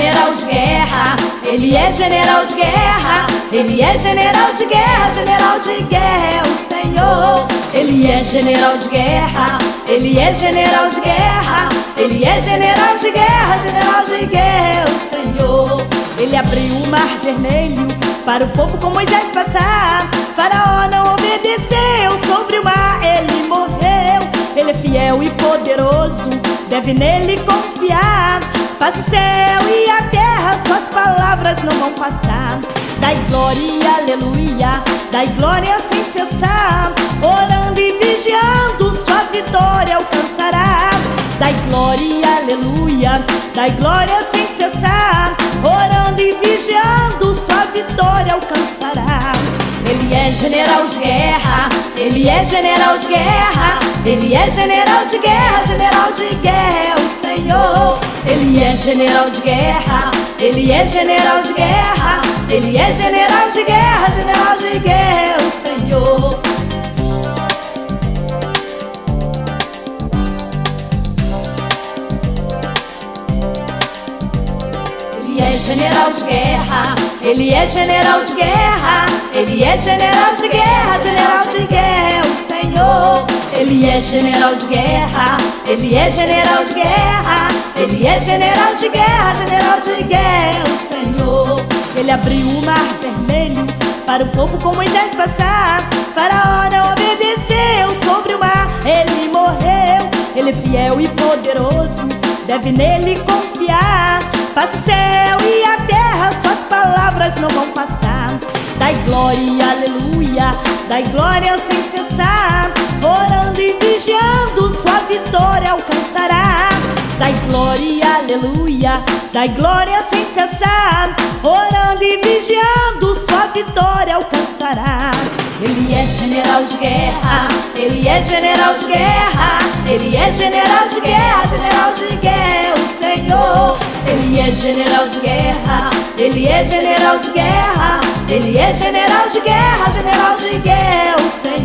general de guerra, ele é general de guerra, ele é general de guerra, general de guerra é o Senhor. Ele é general de guerra, ele é general de guerra, ele é general de guerra, general de guerra é o Senhor. Ele abriu o mar vermelho para o povo com Moisés passar. Faraó não obedeceu, sobre o mar ele morreu. Ele é fiel e poderoso, deve nele confiar. Passa o céu e a terra, suas palavras não vão passar. Dai glória, aleluia, dai glória sem cessar. Orando e vigiando, sua vitória alcançará. Dai glória, aleluia, dai glória sem cessar. Orando e vigiando, sua vitória alcançará. Ele é general de guerra, ele é general de guerra, ele é general de guerra, general de guerra é o Senhor. Ele é general de guerra, ele é general de guerra, ele é general de guerra, general de guerra é o Senhor. Ele é general de guerra, ele é general de guerra, ele é general de guerra, general de guerra é o Senhor. Ele é general de guerra, ele é general de guerra, ele é general de guerra, general de guerra é o Senhor. Ele abriu o mar vermelho para o povo com Moisés passar. Faraó não obedeceu, sobre o mar ele morreu. Ele é fiel e poderoso, deve nele confiar. Passa o céu e a terra, suas palavras não vão passar. Dai glória, aleluia, dai glória sem cessar. Orando e vigiando, sua vitória alcançará. Dai glória, aleluia, dai glória sem cessar. Orando e vigiando, sua vitória alcançará. Ele é general de guerra, ele é general de guerra, ele é general de guerra, general de guerra é o Senhor. Ele é general de guerra, ele é general de guerra, ele é general de guerra, general de guerra é o Senhor.